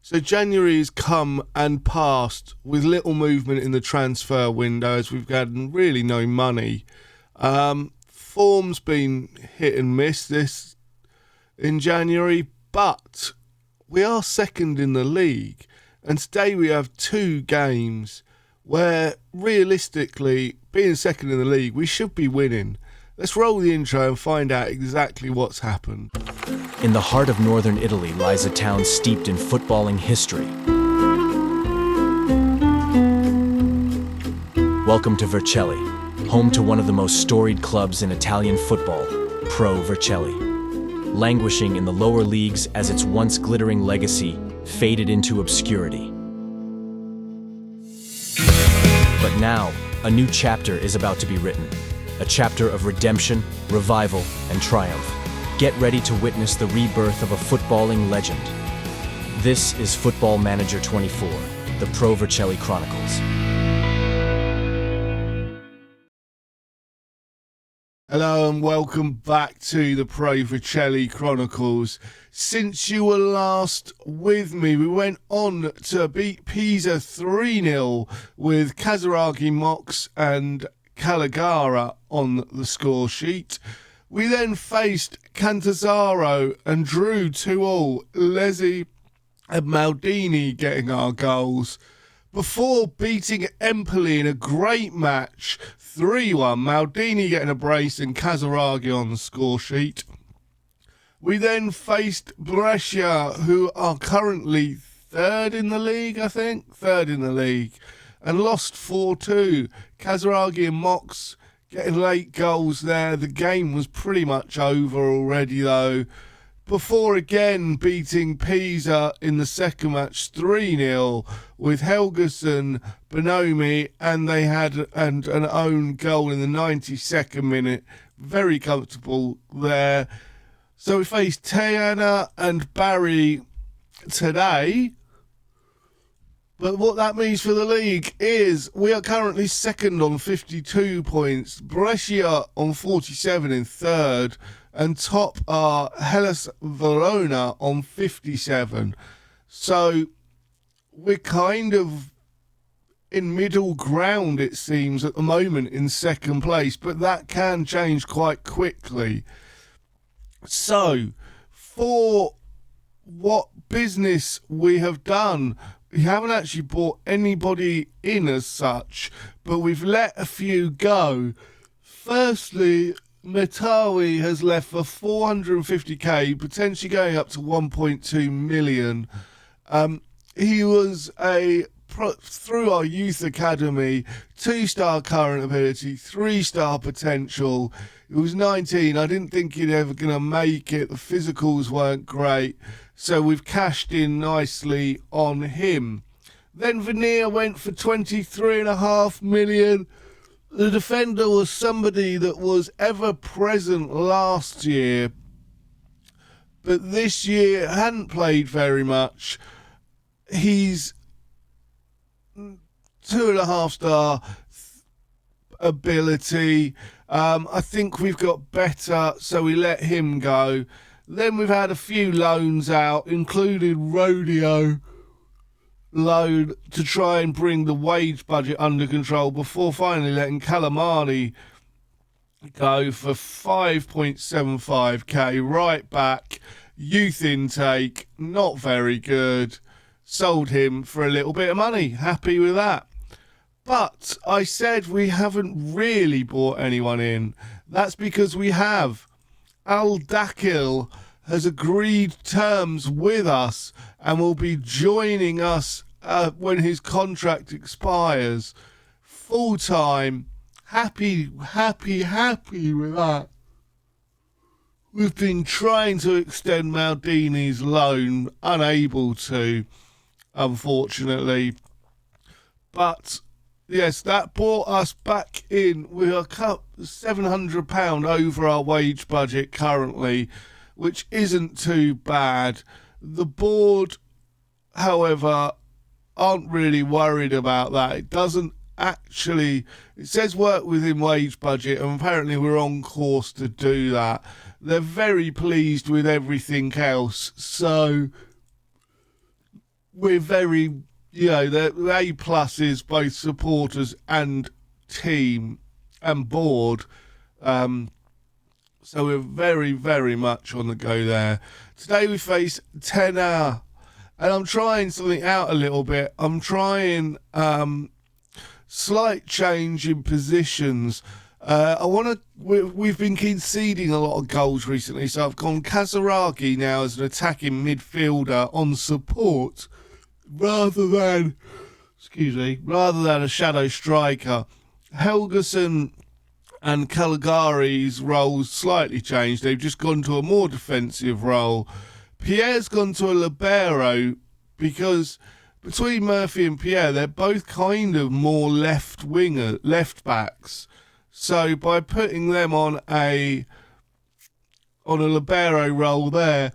So January has come and passed with little movement in the transfer window as we've had really no money. Form's been hit and miss this in January, but we are second in the league. And today we have two games where realistically, being second in the league, we should be winning. Let's roll the intro and find out exactly what's happened. In the heart of northern Italy lies a town steeped in footballing history. Welcome to Vercelli, home to one of the most storied clubs in Italian football, Pro Vercelli, languishing in the lower leagues as its once glittering legacy faded into obscurity. But now, a new chapter is about to be written. A chapter of redemption, revival, and triumph. Get ready to witness the rebirth of a footballing legend. This is Football Manager 24, the Pro Vercelli Chronicles. Hello and welcome back to the Pro Vercelli Chronicles. Since you were last with me, we went on to beat Pisa 3-0 with Casaraghi, Mox and Caligara on the score sheet. We then faced Cantazzaro and drew 2-2, Lesi and Maldini getting our goals, before beating Empoli in a great match 3-1, Maldini getting a brace and Casaraghi on the score sheet. We then faced Brescia, who are currently third in the league, and lost 4-2. Casaraghi and Mox getting late goals there. The game was pretty much over already though, before again beating Pisa in the second match 3-0 with Helgeson, Bonomi, and they had an own goal in the 92nd minute. Very comfortable there. So we faced Tejana and Barry today. But what that means for the league is we are currently second on 52 points, Brescia on 47 in third, and top are Hellas Verona on 57. So we're kind of in middle ground, it seems, at the moment in second place, but that can change quite quickly. So for what business we have done, we haven't actually brought anybody in as such, but we've let a few go. Firstly, Metawi has left for 450k, potentially going up to 1.2 million. He was through our youth academy, 2-star current ability, 3-star potential. He was 19. I didn't think he'd ever going to make it. The physicals weren't great. So we've cashed in nicely on him. Then Veneer went for 23.5 million. The defender was somebody that was ever present last year, but this year hadn't played very much. He's 2.5-star ability. I think we've got better, so we let him go. Then we've had a few loans out, including Rodeo loan to try and bring the wage budget under control before finally letting Calamani go for 5.75k. Right back, youth intake, not very good. Sold him for a little bit of money. Happy with that. But I said we haven't really brought anyone in. That's because we have. Al Dakil has agreed terms with us and will be joining us when his contract expires. Full time. Happy with that. We've been trying to extend Maldini's loan, unable to, unfortunately. But yes, that brought us back in. We are £700 over our wage budget currently, which isn't too bad. The board, however, aren't really worried about that. It doesn't actually, it says work within wage budget, and apparently we're on course to do that. They're very pleased with everything else, so we're very, the A plus is both supporters and team and board. So we're very, very much on the go there. Today we face 10 and I'm trying something out a little bit. I'm trying slight change in positions. We've been conceding a lot of goals recently, so I've gone Kazaragi now as an attacking midfielder on support rather than a shadow striker. Helgeson and Caligari's roles slightly changed. They've just gone to a more defensive role. Pierre's gone to a libero because between Murphy and Pierre, they're both kind of more left backs. So by putting them on a libero role there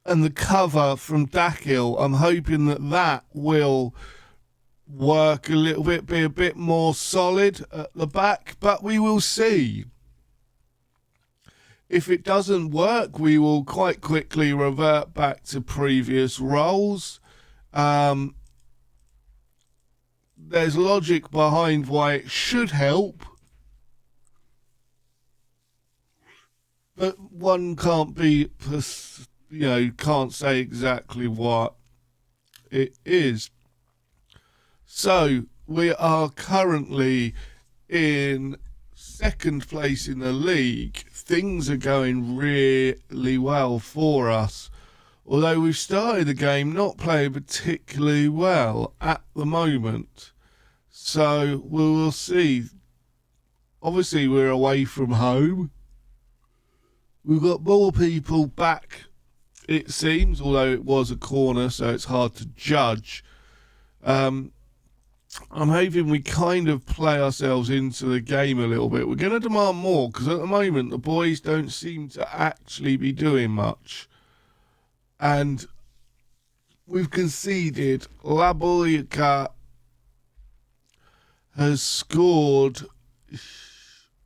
and the cover from Dakil, I'm hoping that will work a little bit, be a bit more solid at the back, but we will see. If it doesn't work, we will quite quickly revert back to previous roles. There's logic behind why it should help, but one can't can't say exactly what it is. So we are currently in second place in the league. Things are going really well for us, although we've started the game not playing particularly well at the moment. So we will see. Obviously we're away from home. We've got more people back, it seems, although it was a corner, so it's hard to judge. I'm hoping we kind of play ourselves into the game a little bit. We're going to demand more because at the moment the boys don't seem to actually be doing much. And we've conceded. Laboyka has scored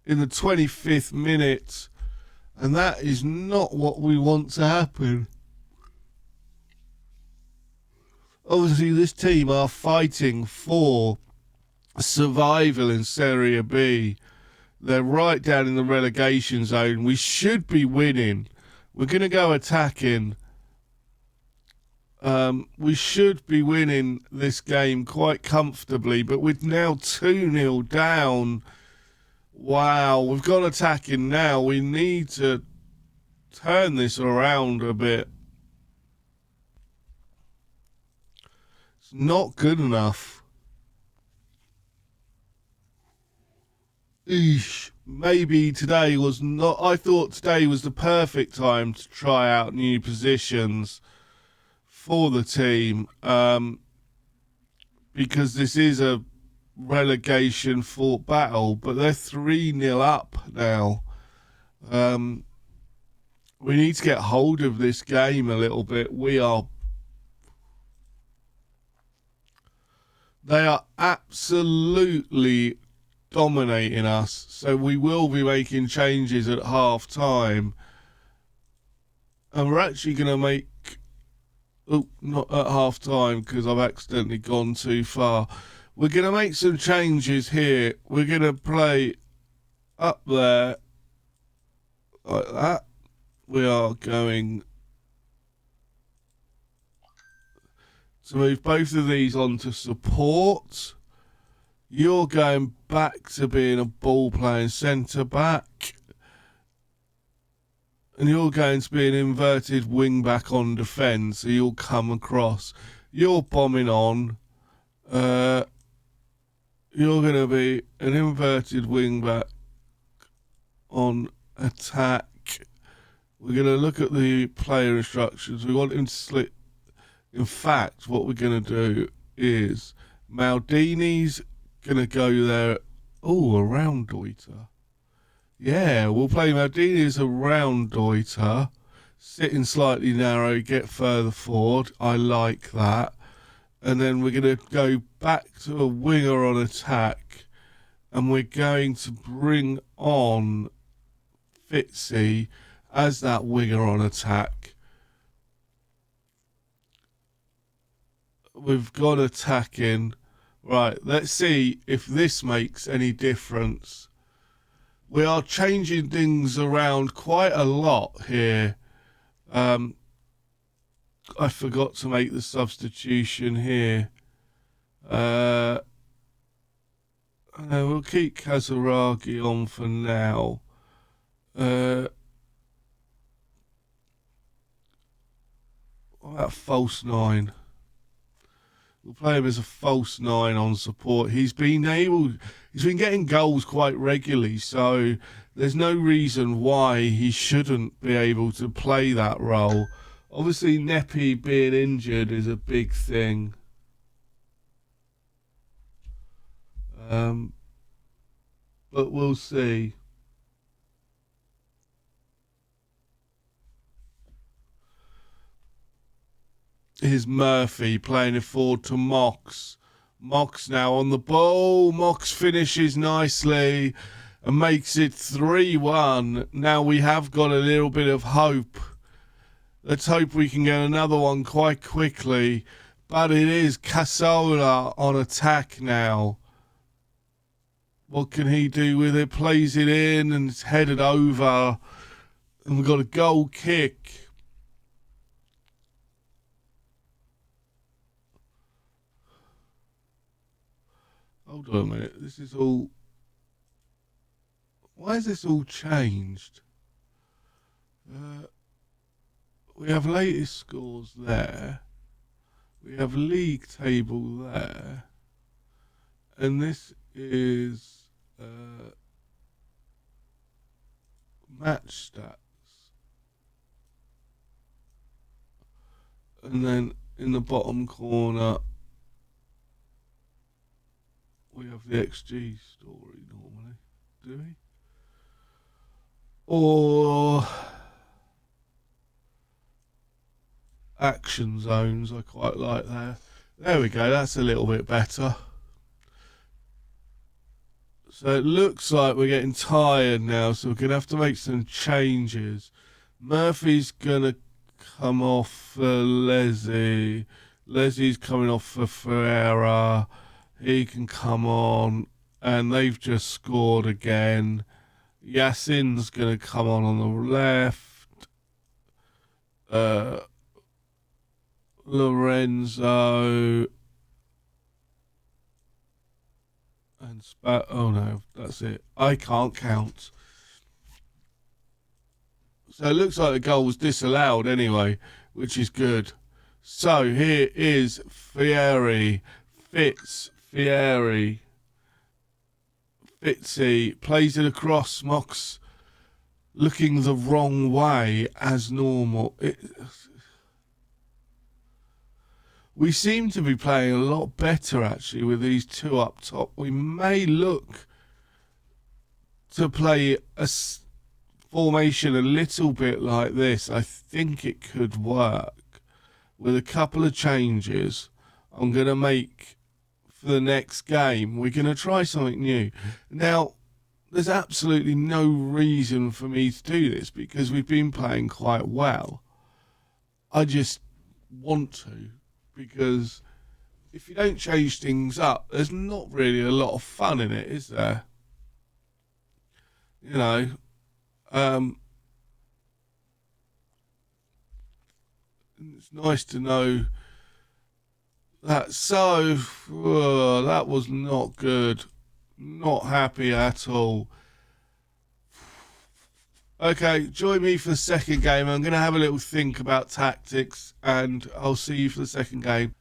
in the 25th minute, and that is not what we want to happen. Obviously, this team are fighting for survival in Serie B. They're right down in the relegation zone. We should be winning. We're going to go attacking. We should be winning this game quite comfortably, but we're now 2-0 down. Wow, we've gone attacking now. We need to turn this around a bit. It's not good enough. Maybe today was not. I thought today was the perfect time to try out new positions for the team, because this is a relegation fought battle, but they're 3-0 up now. We need to get hold of this game a little bit. They are absolutely dominating us, so we will be making changes at half time. And we're actually going to make... Oh, not at half time because I've accidentally gone too far. We're going to make some changes here. We're going to play up there like that. We are going to move both of these onto support. You're going back to being a ball-playing centre-back. And you're going to be an inverted wing-back on defence, so you'll come across. You're bombing on. You're going to be an inverted wing-back on attack. We're going to look at the player instructions. We want him to slip. In fact, what we're going to do is Maldini's going to go there. Oh, a round Deuter. Yeah, we'll play Maldini as a round Deuter. Sitting slightly narrow, get further forward. I like that. And then we're going to go back to a winger on attack. And we're going to bring on Fitzy as that winger on attack. we've gone attacking. Right, let's see if this makes any difference. We are changing things around quite a lot here. I forgot to make the substitution here. We'll keep Kazaragi on for now. What about false 9? We'll play him as a false 9 on support. He's been getting goals quite regularly, so there's no reason why he shouldn't be able to play that role. Obviously, Nepi being injured is a big thing. But we'll see. Here's Murphy playing it forward to Mox. Mox now on the ball. Mox finishes nicely and makes it 3-1. Now we have got a little bit of hope. Let's hope we can get another one quite quickly. But it is Casola on attack now. What can he do with it? Plays it in and it's headed over. And we've got a goal kick. Hold on a minute. This is all... Why is this all changed? We have latest scores there. We have league table there. And this is match stats. And then in the bottom corner, we have the XG story normally, do we? Or action zones, I quite like that. There we go, that's a little bit better. So it looks like we're getting tired now, so we're going to have to make some changes. Murphy's going to come off for Leslie. Leslie's coming off for Ferreira. He can come on, and they've just scored again. Yasin's going to come on the left. Lorenzo and oh no, that's it. I can't count. So it looks like the goal was disallowed anyway, which is good. So here is Fieri. Fieri. Fitzy plays it across. Mox looking the wrong way as normal. We seem to be playing a lot better actually with these two up top. We may look to play a formation a little bit like this. I think it could work with a couple of changes I'm going to make for the next game. We're going to try something new. Now, there's absolutely no reason for me to do this because we've been playing quite well. I just want to, because if you don't change things up, there's not really a lot of fun in it, is there? You know, it's nice to know that. So, that was not good. Not happy at all. Okay, join me for the second game. I'm going to have a little think about tactics, and I'll see you for the second game.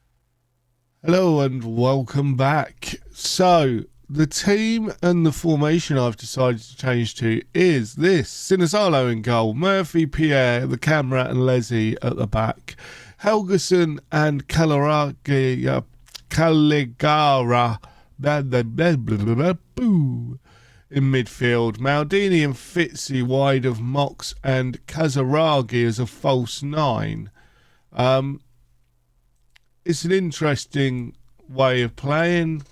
Hello and welcome back. So, the team and the formation I've decided to change to is this. Sinisalo in goal, Murphy, Pierre, the camera and Leslie at the back. Helgeson and Caligara, in midfield. Maldini and Fitzy wide of Mox, and Kazaragi as a false 9. It's an interesting way of playing.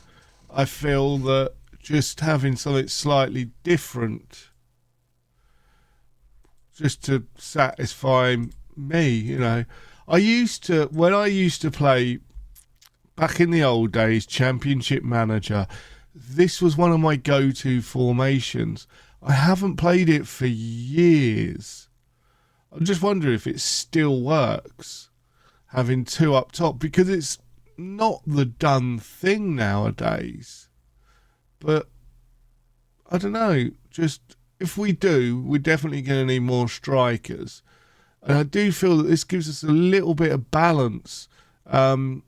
I feel that just having something slightly different, just to satisfy me, you know. When I used to play back in the old days, Championship Manager, this was one of my go-to formations. I haven't played it for years. I just wonder if it still works, having two up top, because it's not the done thing nowadays. But I don't know, just if we do, we're definitely going to need more strikers. And I do feel that this gives us a little bit of balance. And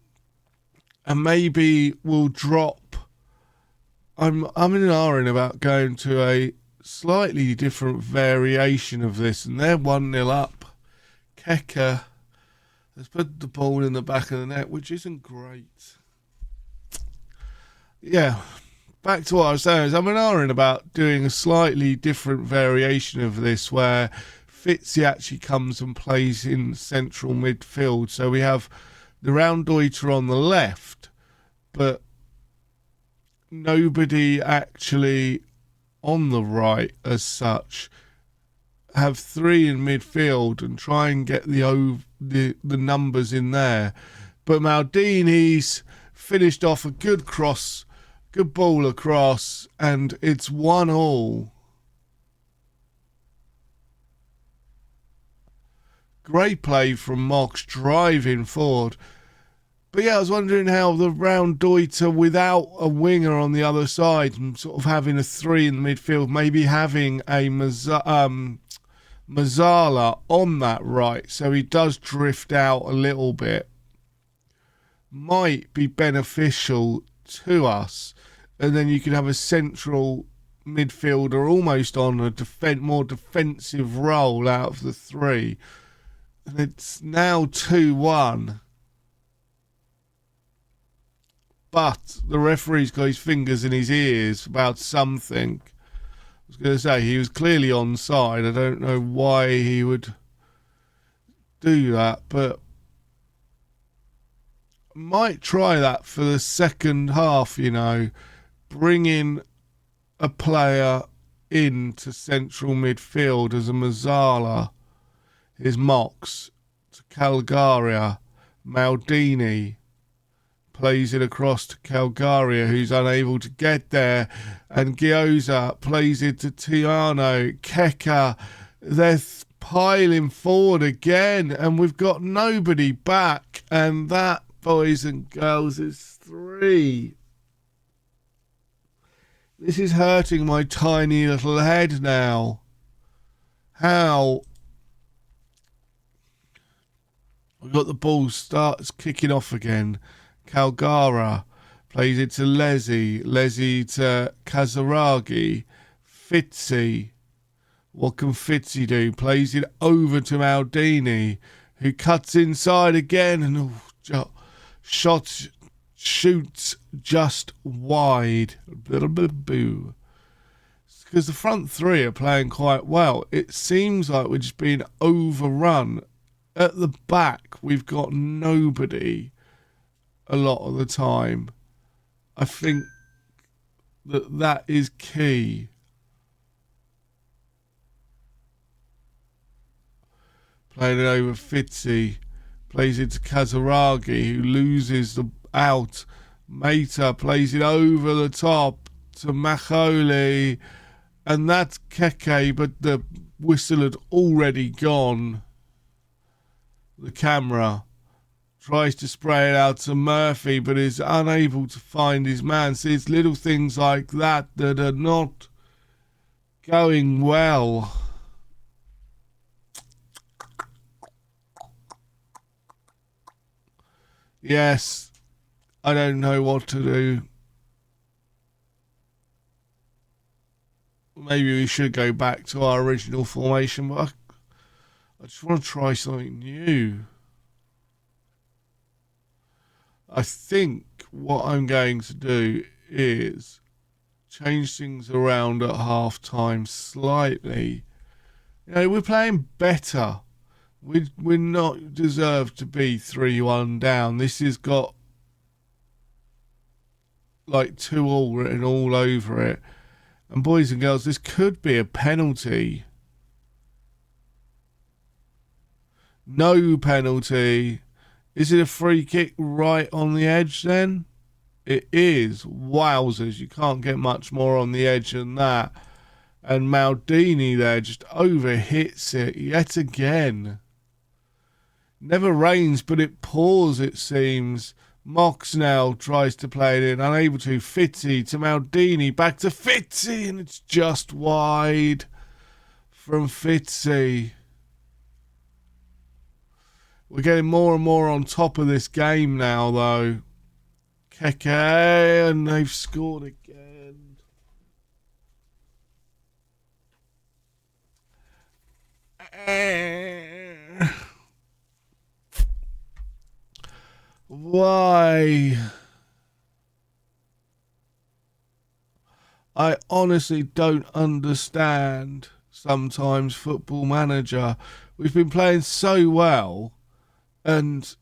maybe we'll drop. I'm in an iron about going to a slightly different variation of this, and they're 1-0 up. Keka has put the ball in the back of the net, which isn't great. Yeah, back to what I was saying. I'm an iron about doing a slightly different variation of this, where Fitzy actually comes and plays in central midfield. So we have the Raundeuter on the left, but nobody actually on the right as such. Have three in midfield and try and get the numbers in there. But Maldini's finished off a good cross, good ball across, and it's 1-1. Great play from Mox driving forward. But yeah, I was wondering how the Raundeuter without a winger on the other side and sort of having a three in the midfield, maybe having a Mazzala on that right, so he does drift out a little bit, might be beneficial to us. And then you could have a central midfielder almost on a more defensive role out of the three. And it's now 2-1. But the referee's got his fingers in his ears about something. I was going to say, he was clearly onside. I don't know why he would do that, but might try that for the second half, bringing a player into central midfield as a Mazzala. Here's Mox to Calgaria. Maldini plays it across to Calgaria, who's unable to get there. And Gioza plays it to Tiano. Keka, they're piling forward again, and we've got nobody back. And that, boys and girls, is 3. This is hurting my tiny little head now. How? We've got the ball starts kicking off again. Calgara plays it to Lezi to Kazaragi. Fitzy. What can Fitzy do? Plays it over to Maldini, who cuts inside again and shoots just wide. Boo. Because the front three are playing quite well. It seems like we're just being overrun. At the back, we've got nobody a lot of the time. I think that is key. Playing it over Fitzy. Plays it to Kazaragi, who loses the out. Mata plays it over the top to Macholi. And that's Keke, but the whistle had already gone. The camera tries to spray it out to Murphy, but is unable to find his man. So it's little things like that that are not going well. Yes, I don't know what to do. Maybe we should go back to our original formation, but I just want to try something new. I think what I'm going to do is change things around at half time slightly. We're playing better. We're not deserved to be 3-1 down. This has got like 2-2 written all over it. And boys and girls, this could be a penalty. No penalty. Is it a free kick right on the edge then? It is. Wowzers, you can't get much more on the edge than that. And Maldini there just overhits it yet again. Never rains, but it pours, it seems. Mox now tries to play it in, unable to. Fitzy to Maldini, back to Fitzy, and it's just wide from Fitzy. We're getting more and more on top of this game now, though. Keke, and they've scored again. Why? I honestly don't understand sometimes Football Manager. We've been playing so well, and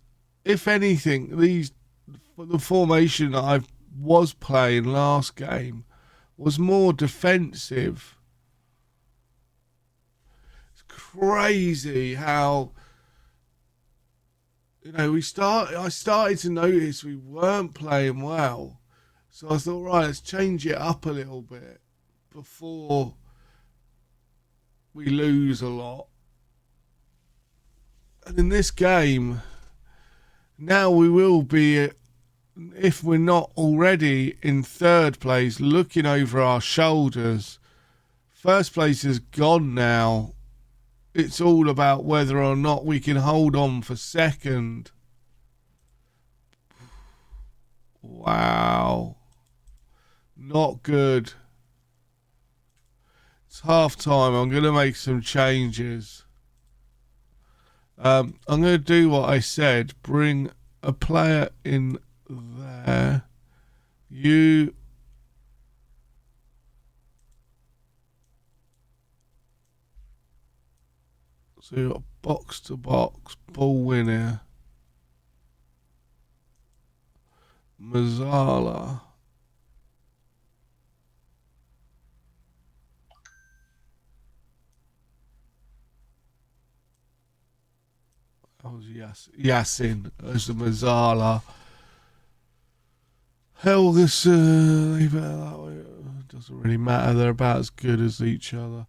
if anything, the formation that I was playing last game was more defensive. It's crazy how, I started to notice we weren't playing well. So I thought, right, let's change it up a little bit before we lose a lot. And in this game, now we will be, if we're not already in third place, looking over our shoulders. First place is gone now. It's all about whether or not we can hold on for second. Wow. Not good. It's half time. I'm going to make some changes. I'm going to do what I said. Bring a player in there. So you've got box to box, ball winner. Mazzala. That was Yassin as the Mazzala. Helgeson, doesn't really matter. They're about as good as each other.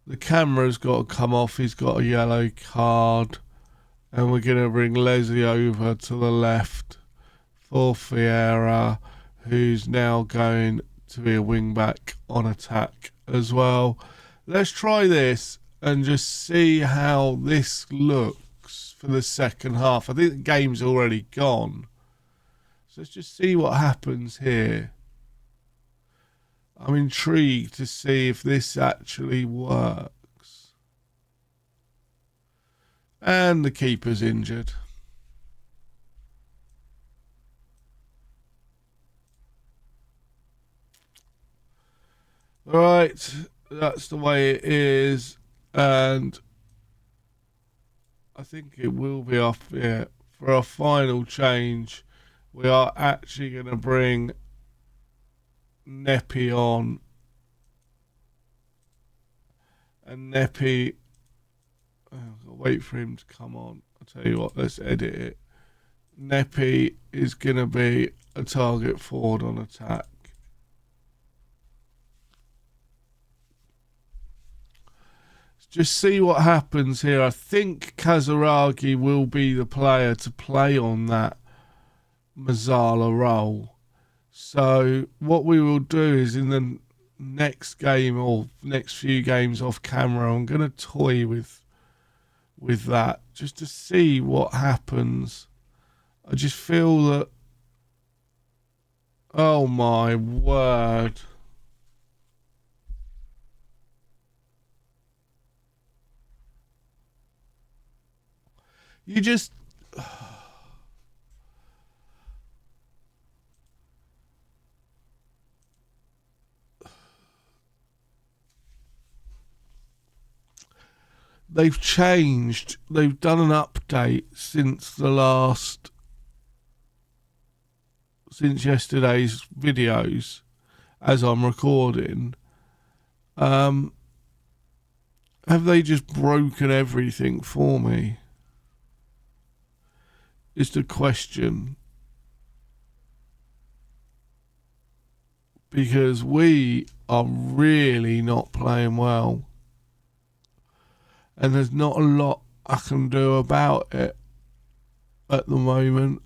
The camera's got to come off. He's got a yellow card. And we're going to bring Leslie over to the left for Fiera, who's now going to be a wing back on attack as well. Let's try this and just see how this looks for the second half. I think the game's already gone. So let's just see what happens here. I'm intrigued to see if this actually works. And the keeper's injured. Right, that's the way it is. And I think it will be off here. For our final change, we are actually going to bring Nepi on, and Nepi, I'll wait for him to come on. I'll tell you what, let's edit it. Nepi is going to be a target forward on attack. Let's just see what happens here. I think Kazaragi will be the player to play on that Mazzala role. So what we will do is in the next game or next few games off camera, I'm going to toy with that just to see what happens. I just feel that, oh my word. You just... They've changed. They've done an update since yesterday's videos, as I'm recording. Have they just broken everything for me? is the question. Because we are really not playing well. And there's not a lot I can do about it at the moment.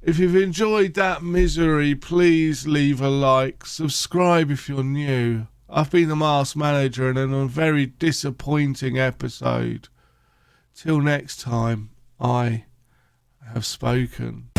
If you've enjoyed that misery, please leave a like. Subscribe if you're new. I've been the Masked Manager and in a very disappointing episode. Till next time, I have spoken.